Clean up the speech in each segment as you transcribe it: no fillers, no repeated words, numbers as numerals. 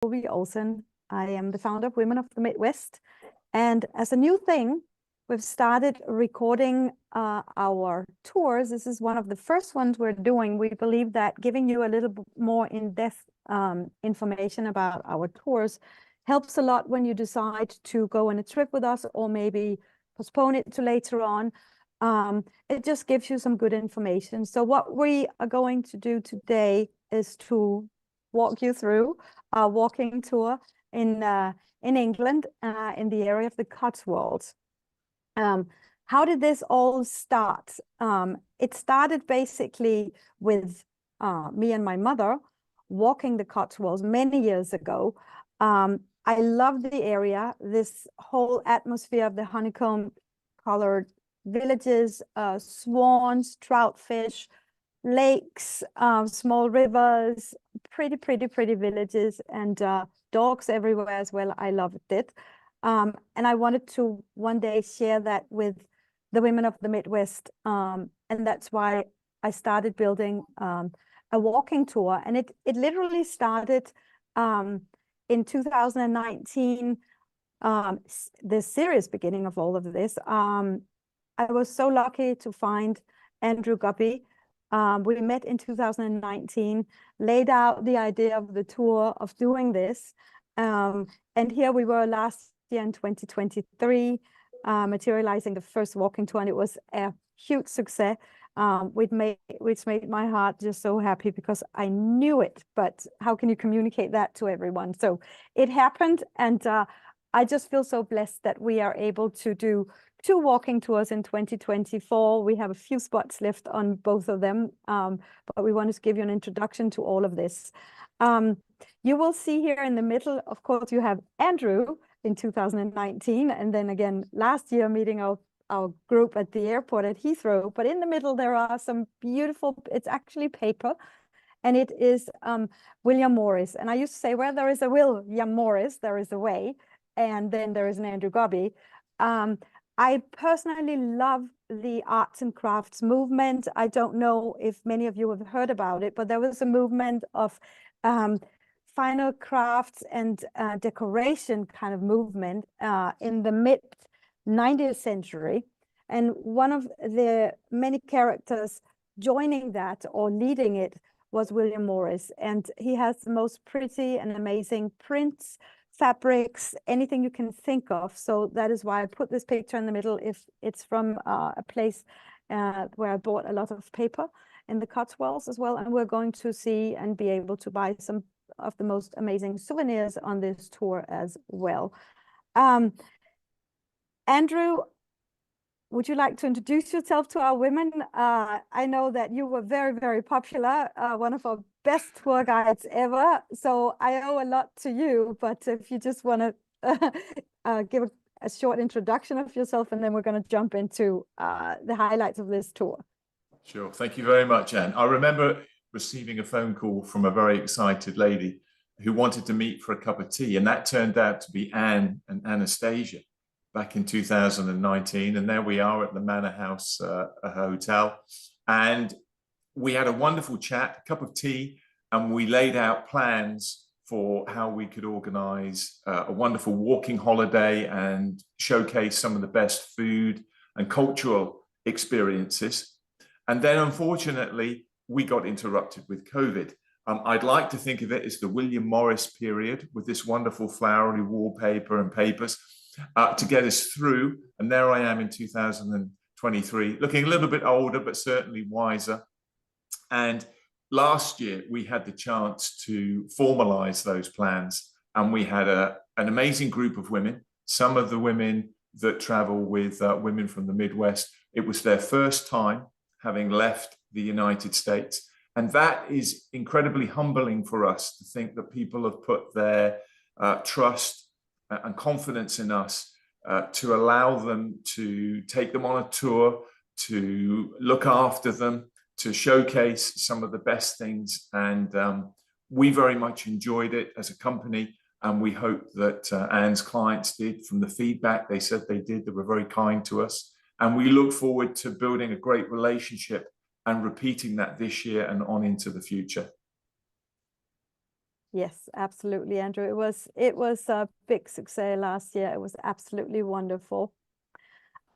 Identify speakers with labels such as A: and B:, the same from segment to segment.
A: Olsen. I am the founder of Women of the Midwest. And as a new thing, we've started recording our tours. This is one of the first ones we're doing. We believe that giving you a little bit more in-depth information about our tours helps a lot when you decide to go on a trip with us or maybe postpone it to later on. It just gives you some good information. So what we are going to do today is to walk you through our walking tour in England, in the area of the Cotswolds. How did this all start? It started basically with me and my mother walking the Cotswolds many years ago. I loved the area, this whole atmosphere of the honeycomb-colored villages, swans, trout fish, lakes, small rivers, pretty villages, and dogs everywhere as well. I loved it. And I wanted to one day share that with the women of the Midwest. And that's why I started building a walking tour. And it literally started in 2019, the serious beginning of all of this. I was so lucky to find Andrew Guppy. We met in 2019, laid out the idea of the tour of doing this. And here we were last year in 2023, materializing the first walking tour, and it was a huge success. Which made my heart just so happy because I knew it, but how can you communicate that to everyone? So it happened, and I just feel so blessed that we are able to do 2 walking tours in 2024. We have a few spots left on both of them, but we wanted to give you an introduction to all of this. You will see here in the middle, of course, you have Andrew in 2019, and then again last year meeting our group at the airport at Heathrow. But in the middle, there are some beautiful, it's actually paper, and it is William Morris. And I used to say, where there is a William Morris, there is a way. And then there is an Andrew Guppy. I personally love the arts and crafts movement. I don't know if many of you have heard about it, but there was a movement of finer crafts and decoration kind of movement in the mid-19th century. And one of the many characters joining that or leading it was William Morris. And he has the most pretty and amazing prints, fabrics, anything you can think of. So that is why I put this picture in the middle. If it's from a place where I bought a lot of paper in the Cotswolds as well. And we're going to see and be able to buy some of the most amazing souvenirs on this tour as well. Andrew, would you like to introduce yourself to our women? I know that you were very popular, one of our best tour guides ever. So I owe a lot to you, but if you just want to give a short introduction of yourself, and then we're going to jump into the highlights of this tour.
B: Sure. Thank you very much, Anne. I remember receiving a phone call from a very excited lady who wanted to meet for a cup of tea, and that turned out to be Anne and Anastasia back in 2019. And there we are at the Manor House Hotel. And we had a wonderful chat, a cup of tea, and we laid out plans for how we could organize a wonderful walking holiday and showcase some of the best food and cultural experiences. And then, unfortunately, we got interrupted with COVID. I'd like to think of it as the William Morris period, with this wonderful flowery wallpaper and papers to get us through. And there I am in 2023, looking a little bit older, but certainly wiser. And last year, we had the chance to formalize those plans. And we had an amazing group of women. Some of the women that travel with women from the Midwest, it was their first time having left the United States. And that is incredibly humbling for us to think that people have put their trust and confidence in us to allow them to take them on a tour, to look after them, to showcase some of the best things. And we very much enjoyed it as a company. And we hope that Anne's clients did. From the feedback they said they did, they were very kind to us. And we look forward to building a great relationship and repeating that this year and on into the future.
A: Yes, absolutely, Andrew. It was a big success last year. It was absolutely wonderful.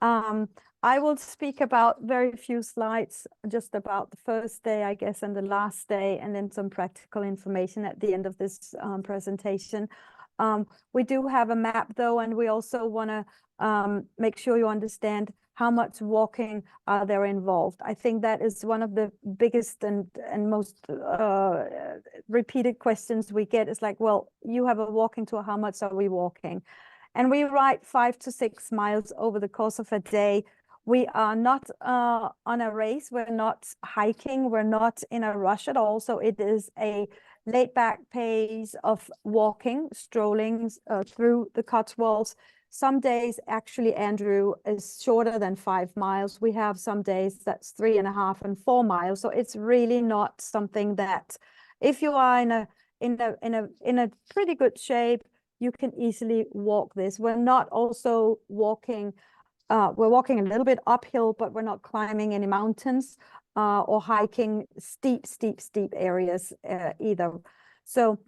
A: I will speak about very few slides, just about the first day, I guess, and the last day, and then some practical information at the end of this presentation. We do have a map, though, and we also want to make sure you understand how much walking are there involved. I think that is one of the biggest and most repeated questions we get is like, well, you have a walking tour, how much are we walking? And we ride 5 to 6 miles over the course of a day. We are not on a race. We're not hiking. We're not in a rush at all. So it is a laid back pace of walking, strolling through the Cotswolds. Some days, actually, Andrew, is shorter than 5 miles. We have some days that's 3.5 and 4 miles. So it's really not something that, if you are in a pretty good shape, you can easily walk this. We're not also walking, we're walking a little bit uphill, but we're not climbing any mountains or hiking steep areas either. So,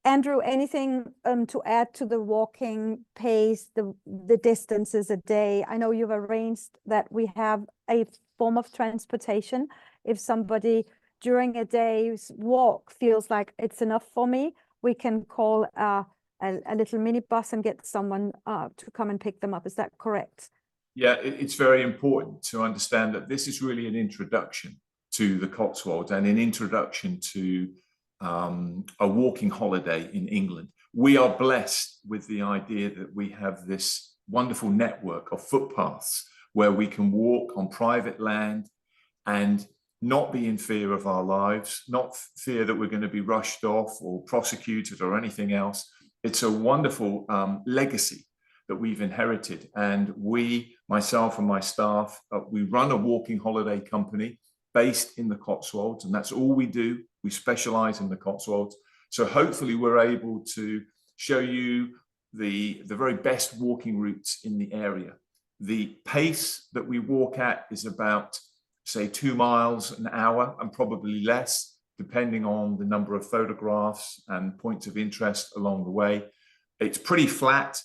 A: Andrew, anything to add to the walking pace, the distances a day? I know you've arranged that we have a form of transportation. If somebody during a day's walk feels like it's enough for me, we can call a little mini bus and get someone to come and pick them up. Is that correct?
B: Yeah, it's very important to understand that this is really an introduction to the Cotswolds and an introduction to a walking holiday in England. We are blessed with the idea that we have this wonderful network of footpaths where we can walk on private land and not be in fear of our lives, not fear that we're going to be rushed off or prosecuted or anything else. It's a wonderful legacy that we've inherited. And we, myself and my staff, we run a walking holiday company based in the Cotswolds, and that's all we do. We specialize in the Cotswolds. So hopefully we're able to show you the very best walking routes in the area. The pace that we walk at is about, say, 2 miles an hour and probably less, depending on the number of photographs and points of interest along the way. It's pretty flat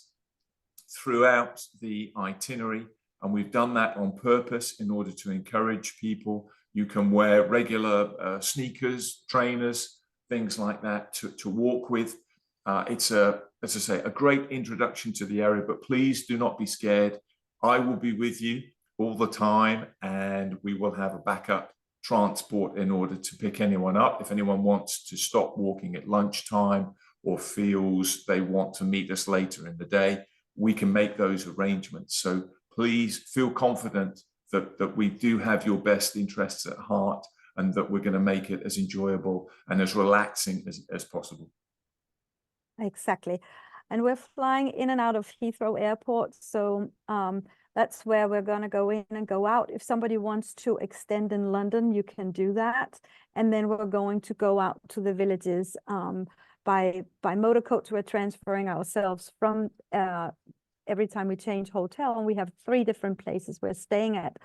B: throughout the itinerary, and we've done that on purpose in order to encourage people. You can wear regular sneakers, trainers, things like that to walk with. It's as I say, a great introduction to the area, but please do not be scared. I will be with you all the time, and we will have a backup transport in order to pick anyone up. If anyone wants to stop walking at lunchtime or feels they want to meet us later in the day, we can make those arrangements. So please feel confident that we do have your best interests at heart and that we're going to make it as enjoyable and as relaxing as possible.
A: Exactly. And we're flying in and out of Heathrow Airport. So that's where we're going to go in and go out. If somebody wants to extend in London, you can do that. And then we're going to go out to the villages by motor coach. We're transferring ourselves from every time we change hotel, and we have 3 different places we're staying at.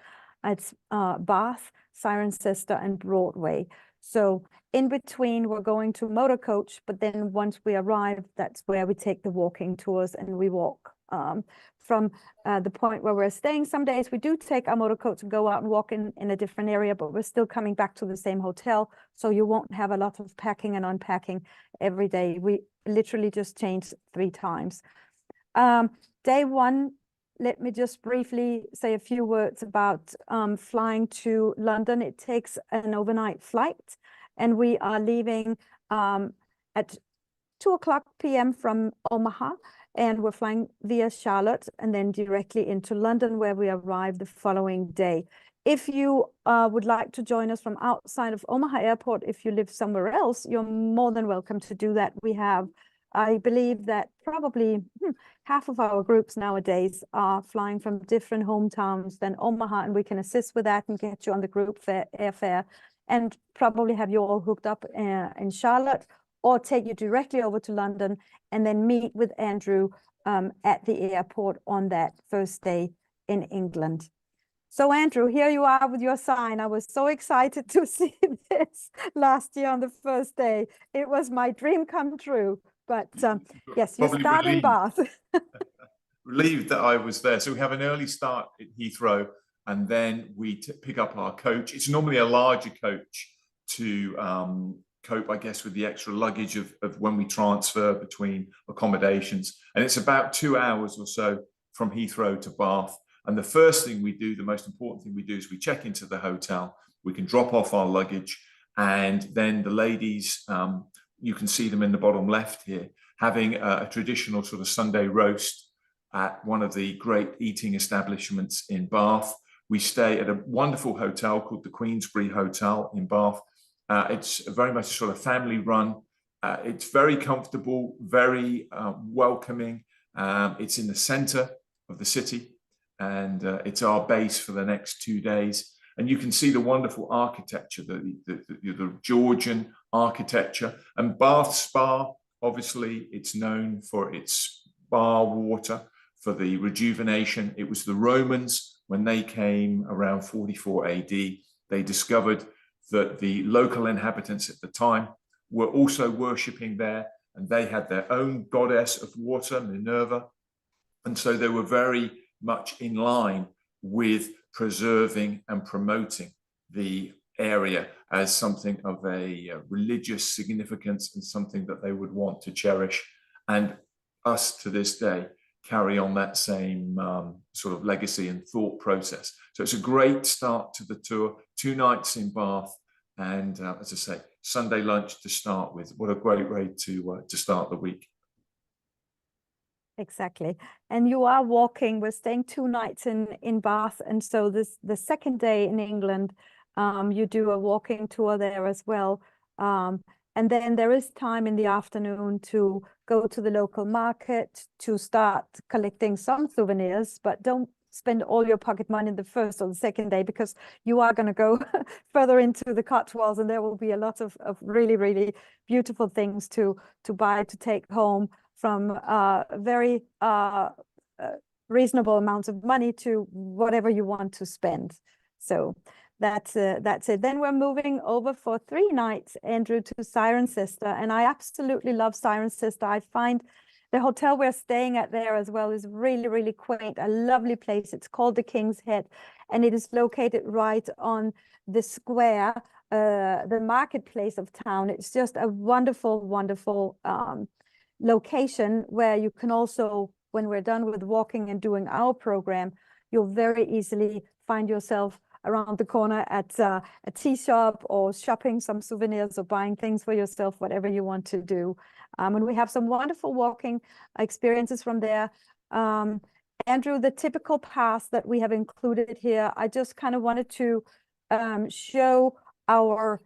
A: It's Bath, Cirencester, and Broadway. So in between, we're going to motor coach, but then once we arrive, that's where we take the walking tours and we walk from the point where we're staying. Some days we do take our motor coach and go out and walk in a different area, but we're still coming back to the same hotel. So you won't have a lot of packing and unpacking every day. We literally just change 3 times. Day 1, let me just briefly say a few words about flying to London. It takes an overnight flight, and we are leaving at 2:00 p.m. from Omaha, and we're flying via Charlotte and then directly into London, where we arrive the following day. If you would like to join us from outside of Omaha Airport, if you live somewhere else, you're more than welcome to do that. We have, I believe that probably half of our groups nowadays are flying from different hometowns than Omaha, and we can assist with that and get you on the group airfare and probably have you all hooked up in Charlotte, or take you directly over to London and then meet with Andrew at the airport on that first day in England. So Andrew, here you are with your sign. I was so excited to see this last year on the first day. It was my dream come true. But yes, you
B: Probably
A: start in Bath.
B: relieved that I was there. So we have an early start at Heathrow, and then we pick up our coach. It's normally a larger coach to cope, I guess, with the extra luggage of when we transfer between accommodations. And it's about 2 hours or so from Heathrow to Bath. And the first thing we do, the most important thing we do, is we check into the hotel. We can drop off our luggage, and then the ladies, you can see them in the bottom left here, having a traditional sort of Sunday roast at one of the great eating establishments in Bath. We stay at a wonderful hotel called the Queensbury Hotel in Bath. It's very much a sort of family run. It's very comfortable, very welcoming. It's in the center of the city, and it's our base for the next 2 days. And you can see the wonderful architecture, the Georgian architecture. And Bath Spa, obviously, it's known for its spa water, for the rejuvenation. It was the Romans, when they came around 44 AD, they discovered that the local inhabitants at the time were also worshipping there, and they had their own goddess of water, Minerva. And so they were very much in line with preserving and promoting the area as something of a religious significance and something that they would want to cherish. And us to this day carry on that same sort of legacy and thought process. So it's a great start to the tour, 2 nights in Bath, and as I say, Sunday lunch to start with. What a great way to start the week.
A: Exactly. And you are walking, we're staying 2 nights in Bath. And so the second day in England, you do a walking tour there as well. And then there is time in the afternoon to go to the local market, to start collecting some souvenirs, but don't spend all your pocket money in the first or the second day, because you are going to go further into the Cotswolds, and there will be a lot of really, really beautiful things to buy, to take home, from very reasonable amounts of money to whatever you want to spend. So that's it. Then we're moving over for 3 nights, Andrew, to Cirencester. And I absolutely love Cirencester. I find the hotel we're staying at there as well is really, really quaint, a lovely place. It's called the King's Head, and it is located right on the square, the marketplace of town. It's just a wonderful, wonderful location where you can also, when we're done with walking and doing our program, you'll very easily find yourself around the corner at a tea shop, or shopping some souvenirs, or buying things for yourself, whatever you want to do. And we have some wonderful walking experiences from there. Andrew, the typical paths that we have included here, I just kind of wanted to show our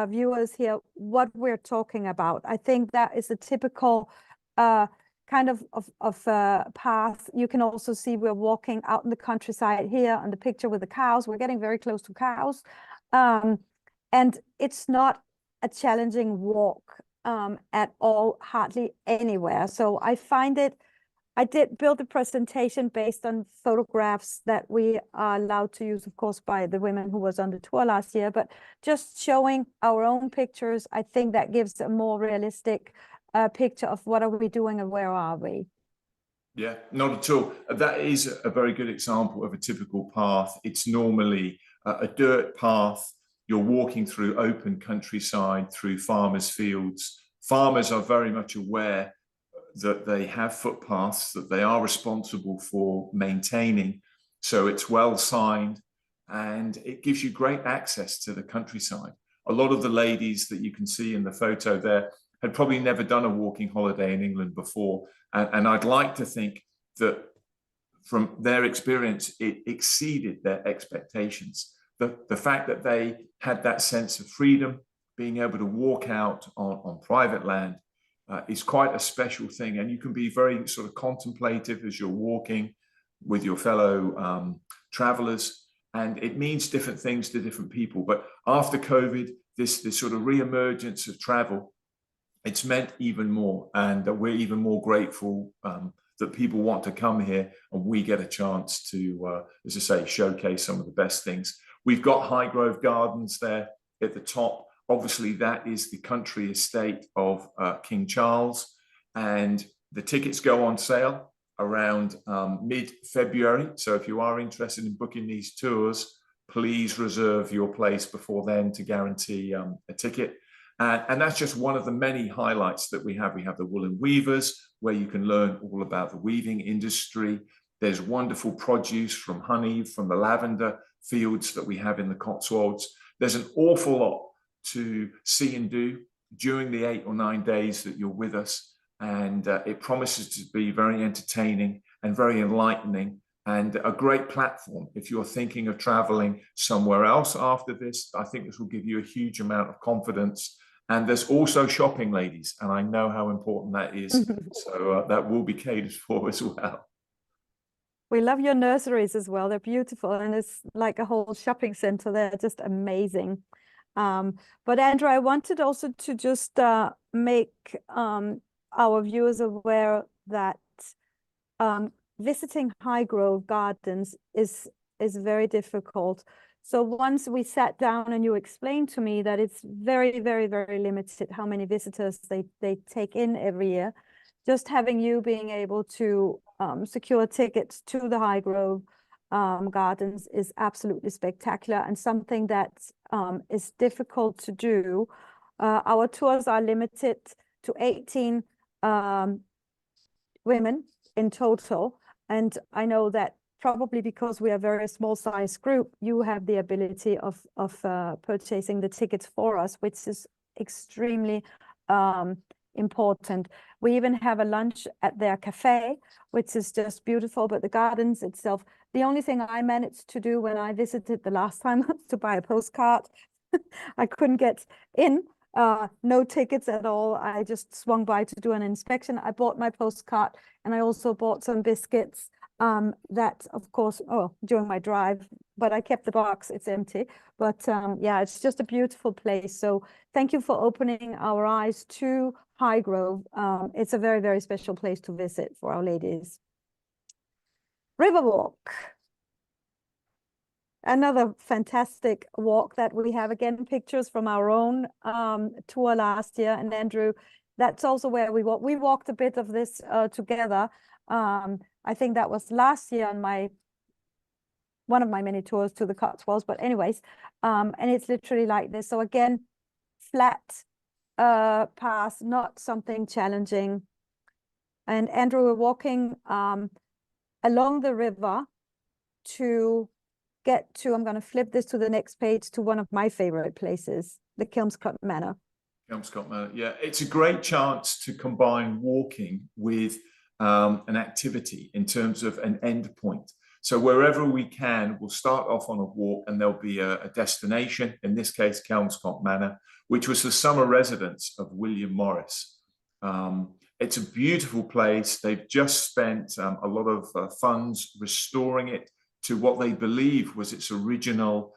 A: viewers here what we're talking about. I think that is a typical kind of path. You can also see we're walking out in the countryside here on the picture with the cows. We're getting very close to cows. And it's not a challenging walk at all, hardly anywhere. So I find it, I did build a presentation based on photographs that we are allowed to use, of course, by the women who was on the tour last year, but just showing our own pictures, I think that gives a more realistic picture of what are we doing and where are we.
B: Yeah, not at all. That is a very good example of a typical path. It's normally a dirt path. You're walking through open countryside, through farmers' fields. Farmers are very much aware that they have footpaths that they are responsible for maintaining. So it's well signed, and it gives you great access to the countryside. A lot of the ladies that you can see in the photo there had probably never done a walking holiday in England before. And I'd like to think that from their experience, it exceeded their expectations. The fact that they had that sense of freedom, being able to walk out on private land, is quite a special thing. And you can be very sort of contemplative as you're walking with your fellow travelers. And it means different things to different people. But after COVID, this sort of re-emergence of travel, it's meant even more. And we're even more grateful that people want to come here, and we get a chance to, as I say, showcase some of the best things. We've got Highgrove Gardens there at the top. Obviously, that is the country estate of King Charles, and the tickets go on sale around mid-February. So if you are interested in booking these tours, please reserve your place before then to guarantee a ticket. And that's just one of the many highlights that we have. We have the Woolen Weavers, where you can learn all about the weaving industry. There's wonderful produce from honey, from the lavender fields that we have in the Cotswolds. There's an awful lot to see and do during the 8 or 9 days that you're with us. And it promises to be very entertaining and very enlightening, and a great platform. If you're thinking of traveling somewhere else after this, I think this will give you a huge amount of confidence. And there's also shopping, ladies, and I know how important that is. So that will be catered for as well.
A: We love your nurseries as well. They're beautiful, and it's like a whole shopping center. They're just amazing. But Andrew, I wanted also to just make our viewers aware that visiting Highgrove Gardens is very difficult. So once we sat down and you explained to me that it's very, very, very limited how many visitors they take in every year, just having you being able to secure tickets to the Highgrove Gardens is absolutely spectacular, and something that is difficult to do. Our tours are limited to 18 women in total, and I know that probably because we are a very small size group, you have the ability of purchasing the tickets for us, which is extremely important. We even have a lunch at their cafe, which is just beautiful. But the gardens itself, the only thing I managed to do when I visited the last time was to buy a postcard. I couldn't get in. No tickets at all. I just swung by to do an inspection. I bought my postcard, and I also bought some biscuits that, of course, during my drive, but I kept the box. It's empty. But yeah, it's just a beautiful place. So thank you for opening our eyes to Highgrove. It's a very, very special place to visit for our ladies. Riverwalk. Another fantastic walk that we have, again, pictures from our own tour last year. And Andrew, that's also where we walked. We walked a bit of this together. I think that was last year on one of my many tours to the Cotswolds. But anyways, and it's literally like this. So again, flat path, not something challenging. And Andrew, we're walking along the river to get to, I'm going to flip this to the next page, to one of my favorite places, the Kelmscott Manor.
B: Kelmscott Manor, yeah. It's a great chance to combine walking with an activity in terms of an end point. So wherever we can, we'll start off on a walk, and there'll be a destination, in this case, Kelmscott Manor, which was the summer residence of William Morris. It's a beautiful place. They've just spent a lot of funds restoring it to what they believe was its original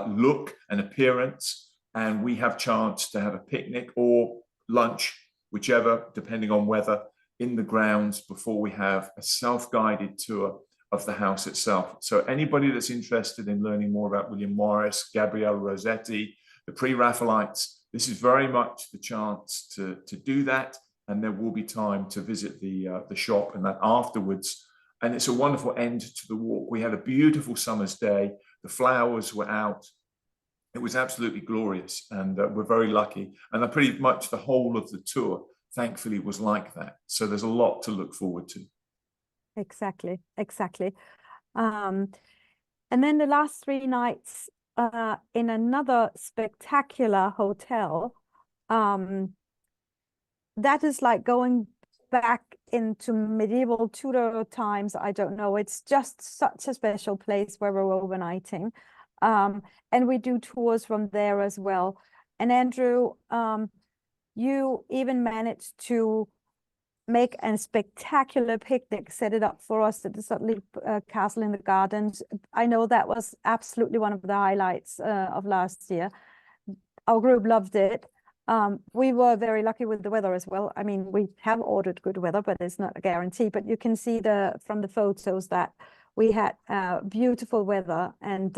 B: look and appearance. And we have chance to have a picnic or lunch, whichever, depending on weather, in the grounds before we have a self-guided tour of the house itself. So anybody that's interested in learning more about William Morris, Gabriele Rossetti, the pre-Raphaelites, this is very much the chance to do that. And there will be time to visit the shop and that afterwards. And it's a wonderful end to the walk. We had a beautiful summer's day. The flowers were out. It was absolutely glorious, and we're very lucky. And pretty much the whole of the tour, thankfully, was like that. So there's a lot to look forward to. Exactly.
A: And then the last 3 nights in another spectacular hotel. That is like going back into medieval Tudor times. I don't know. It's just such a special place where we're overnighting. And we do tours from there as well. And Andrew, you even managed to make a spectacular picnic, set it up for us at the Sudley Castle in the Gardens. I know that was absolutely one of the highlights of last year. Our group loved it. We were very lucky with the weather as well. I mean, we have ordered good weather, but it's not a guarantee. But you can see from the photos that we had beautiful weather. And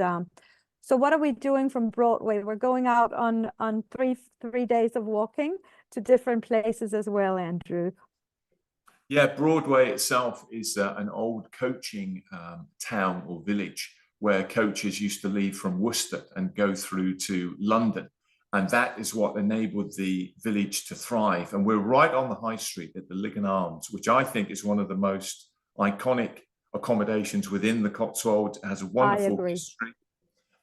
A: so what are we doing from Broadway? We're going out on three days of walking to different places as well, Andrew.
B: Yeah, Broadway itself is an old coaching town or village where coaches used to leave from Worcester and go through to London. And that is what enabled the village to thrive. And we're right on the high street at the Ligon Arms, which I think is one of the most iconic accommodations within the Cotswolds. It has a wonderful history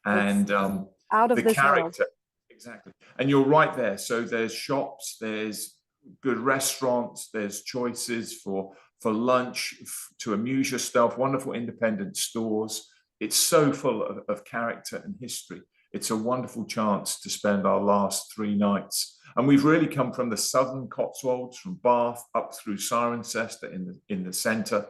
B: and
A: out of
B: the
A: this
B: character.
A: world.
B: Exactly. And you're right there. So there's shops, there's good restaurants, there's choices for lunch, to amuse yourself, wonderful independent stores. It's so full of character and history. It's a wonderful chance to spend our last 3 nights. And we've really come from the southern Cotswolds, from Bath up through Cirencester in the centre,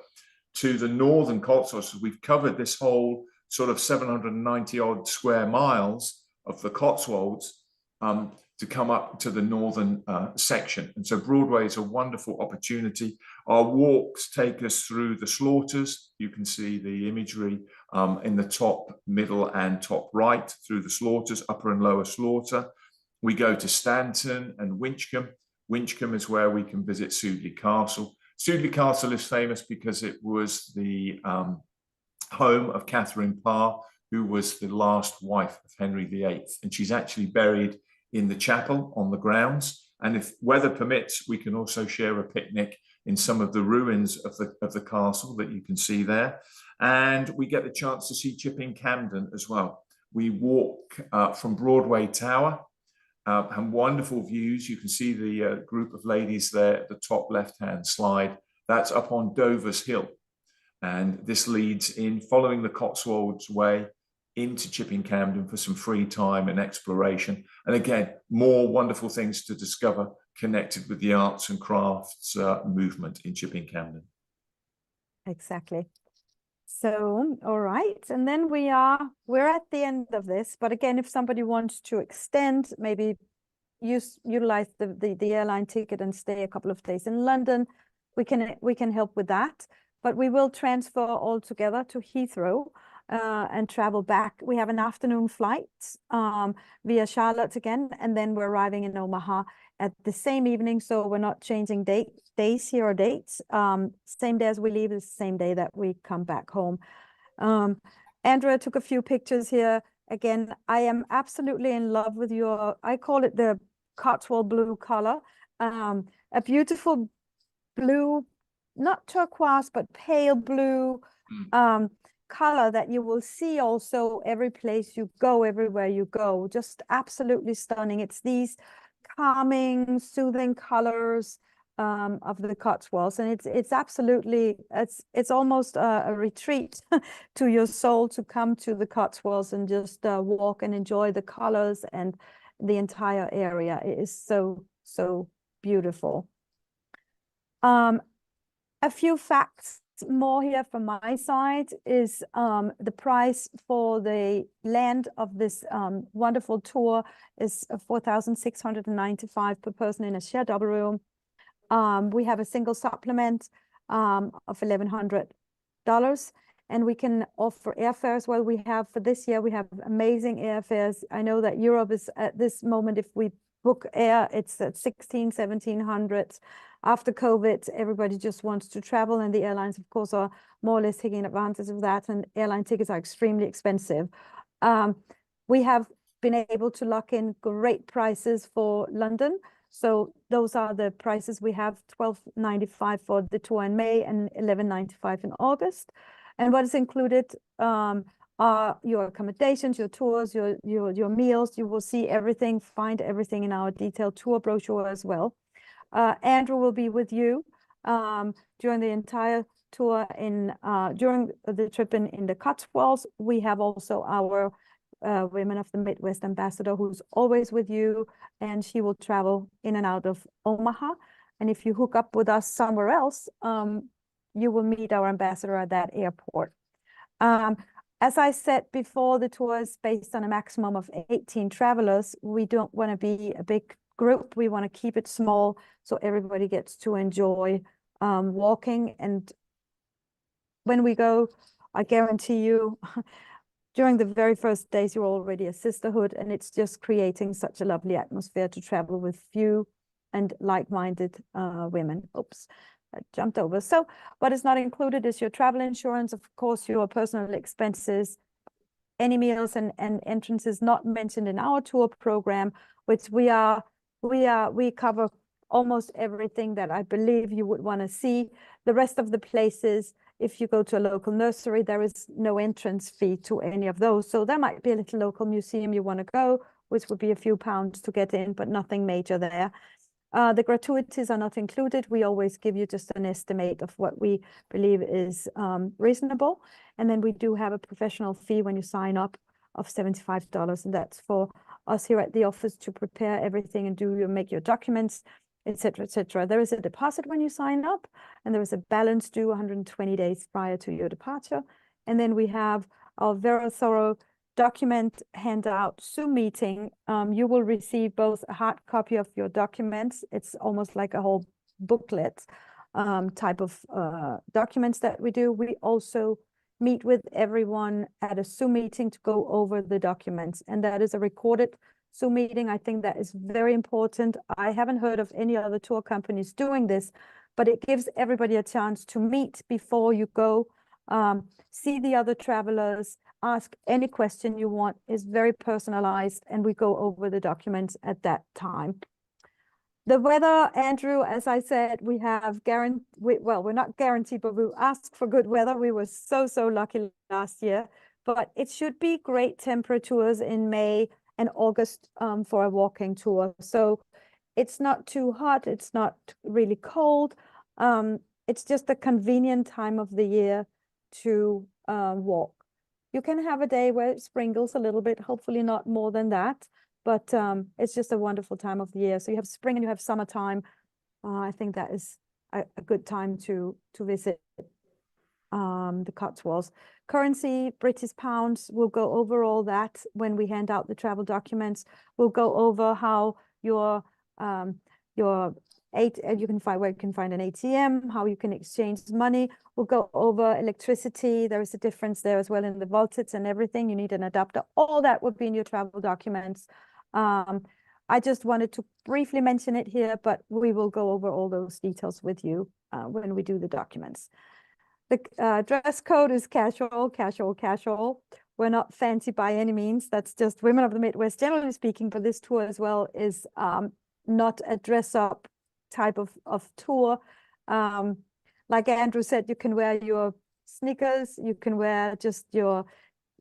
B: to the northern Cotswolds. So we've covered this whole sort of 790 odd square miles of the Cotswolds to come up to the northern section. And so Broadway is a wonderful opportunity. Our walks take us through the slaughters. You can see the imagery in the top, middle and top right through the slaughters, upper and lower slaughter. We go to Stanton and Winchcombe. Winchcombe is where we can visit Sudeley Castle. Sudeley Castle is famous because it was the home of Catherine Parr, who was the last wife of Henry VIII. And she's actually buried in the chapel on the grounds. And if weather permits, we can also share a picnic in some of the ruins of the castle that you can see there. And we get the chance to see Chipping Campden as well. We walk from Broadway Tower and wonderful views. You can see the group of ladies there at the top left-hand slide. That's up on Dover's Hill. And this leads in, following the Cotswolds Way, into Chipping Campden for some free time and exploration. And again, more wonderful things to discover connected with the arts and crafts movement in Chipping Campden.
A: Exactly. So, all right. And then we're at the end of this. But again, if somebody wants to extend, maybe utilize the airline ticket and stay a couple of days in London, we can help with that. But we will transfer all together to Heathrow and travel back. We have an afternoon flight via Charlotte again, and then we're arriving in Omaha at the same evening. So we're not changing days here or dates. Same day as we leave is the same day that we come back home. Andrea took a few pictures here. Again, I am absolutely in love with I call it the Cotswold blue color. A beautiful blue, not turquoise, but pale blue color that you will see also every place you go, everywhere you go. Just absolutely stunning. It's these calming, soothing colors of the Cotswolds, and it's absolutely, it's almost a retreat to your soul to come to the Cotswolds and just walk and enjoy the colors and the entire area. It is so beautiful. A few facts more here from my side is the price for the land of this wonderful tour is $4,695 per person in a shared double room. We have a single supplement of $1,100, and we can offer airfares. Well, we have for this year, we have amazing airfares. I know that Europe is at this moment, if we book air, it's at 1,700. After COVID, everybody just wants to travel, and the airlines, of course, are more or less taking advantage of that, and airline tickets are extremely expensive. We have been able to lock in great prices for London. So those are the prices we have: $12.95 for the tour in May and $11.95 in August. And what is included are your accommodations, your tours, your meals. You will see everything, find everything in our detailed tour brochure as well. Andrew will be with you during the entire tour during the trip in the Cotswolds. We have also our Women of the Midwest ambassador, who's always with you, and she will travel in and out of Omaha. And if you hook up with us somewhere else, you will meet our ambassador at that airport. As I said before, the tour is based on a maximum of 18 travelers. We don't want to be a big group. We want to keep it small so everybody gets to enjoy walking. And when we go, I guarantee you, during the very first days, you're already a sisterhood, and it's just creating such a lovely atmosphere to travel with few and like-minded women. Oops, I jumped over. So what is not included is your travel insurance, of course, your personal expenses, any meals and entrances not mentioned in our tour program, which we cover almost everything that I believe you would want to see. The rest of the places, if you go to a local nursery, there is no entrance fee to any of those. So there might be a little local museum you want to go, which would be a few pounds to get in, but nothing major there. The gratuities are not included. We always give you just an estimate of what we believe is reasonable. And then we do have a professional fee when you sign up of $75. And that's for us here at the office to prepare everything and make your documents, etc., etc. There is a deposit when you sign up, and there is a balance due 120 days prior to your departure. And then we have our very thorough document handout Zoom meeting. You will receive both a hard copy of your documents. It's almost like a whole booklet type of documents that we do. We also meet with everyone at a Zoom meeting to go over the documents, and that is a recorded Zoom meeting. I think that is very important. I haven't heard of any other tour companies doing this, but it gives everybody a chance to meet before you go, see the other travelers, ask any question you want. Is very personalized, and we go over the documents at that time. The weather, Andrew, as I said, we have well, we're not guaranteed, but we ask for good weather. We were so lucky last year, but it should be great temperatures in May and August for a walking tour. So it's not too hot, it's not really cold. It's just a convenient time of the year to walk. You can have a day where it sprinkles a little bit, hopefully not more than that, but it's just a wonderful time of the year. So you have spring and you have summertime. I think that is a good time to visit the Cotswolds. Currency, British pounds. We'll go over all that when we hand out the travel documents. We'll go over how you can find where you can find an ATM, how you can exchange money. We'll go over electricity. There is a difference there as well in the voltage and everything. You need an adapter. All that would be in your travel documents. I just wanted to briefly mention it here, but we will go over all those details with you when we do the documents. The dress code is casual, casual, casual. We're not fancy by any means. That's just Women of the Midwest, generally speaking, but this tour as well is not a dress up type of tour. Like Andrew said, you can wear your sneakers, you can wear just your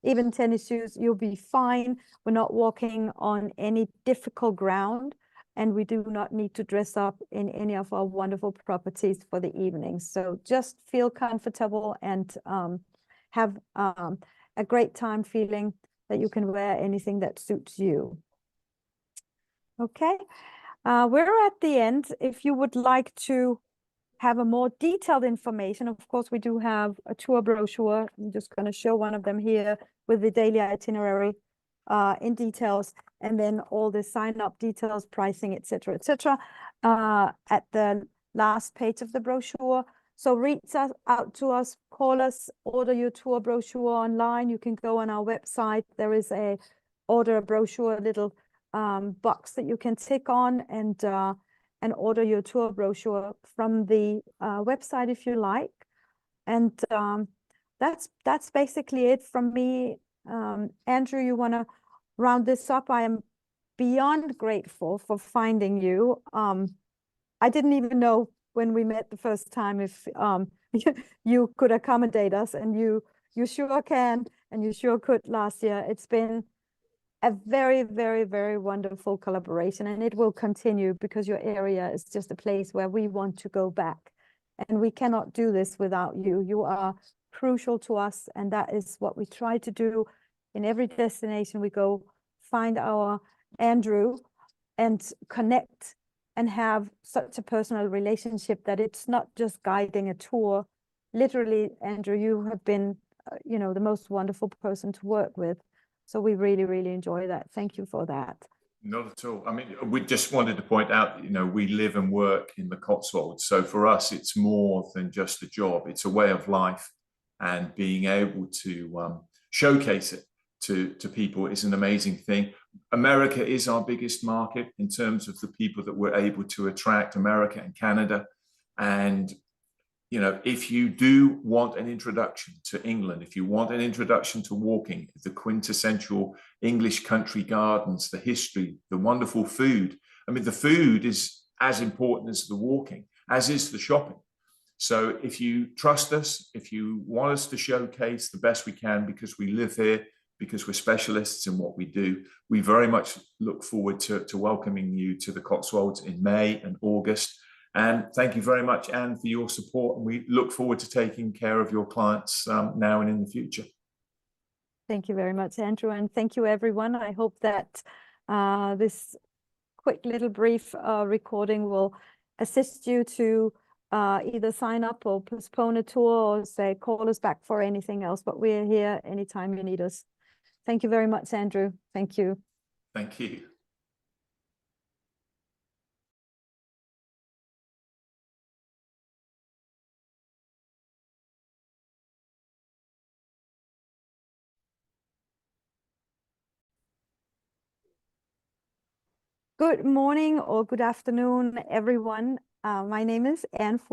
A: even tennis shoes, you'll be fine. We're not walking on any difficult ground, and we do not need to dress up in any of our wonderful properties for the evening. So just feel comfortable and have a great time feeling that you can wear anything that suits you. Okay, we're at the end. If you would like to have a more detailed information, of course, we do have a tour brochure. I'm just going to show one of them here with the daily itinerary in details, and then all the sign-up details, pricing, etc., etc., at the last page of the brochure. So reach out to us, call us, order your tour brochure online. You can go on our website. There is a order a brochure little box that you can tick on and order your tour brochure from the website if you like. And that's basically it from me. Andrew, you want to round this up? I am beyond grateful for finding you. I didn't even know when we met the first time if you could accommodate us, and you sure can, and you sure could last year. It's been a very, very, very wonderful collaboration, and it will continue because your area is just a place where we want to go back, and we cannot do this without you. You are crucial to us, and that is what we try to do in every destination we go. Find our Andrew and connect and have such a personal relationship that it's not just guiding a tour. Literally, Andrew, you have been the most wonderful person to work with. So we really, really enjoy that. Thank you for that.
B: Not at all. I mean, we just wanted to point out, we live and work in the Cotswolds. So for us, it's more than just a job. It's a way of life, and being able to showcase it to people is an amazing thing. America is our biggest market in terms of the people that we're able to attract, America and Canada. And if you do want an introduction to England, if you want an introduction to walking, the quintessential English country gardens, the history, the wonderful food. I mean, the food is as important as the walking, as is the shopping. So if you trust us, if you want us to showcase the best we can, because we live here, because we're specialists in what we do, we very much look forward to welcoming you to the Cotswolds in May and August. And thank you very much, Anne, for your support. And we look forward to taking care of your clients now and in the future.
A: Thank you very much, Andrew. And thank you, everyone. I hope that this quick little brief recording will assist you to either sign up or postpone a tour, or say, call us back for anything else. But we're here anytime you need us. Thank you very much, Andrew. Thank you.
B: Thank you.
A: Good morning or good afternoon, everyone. My name is Anne.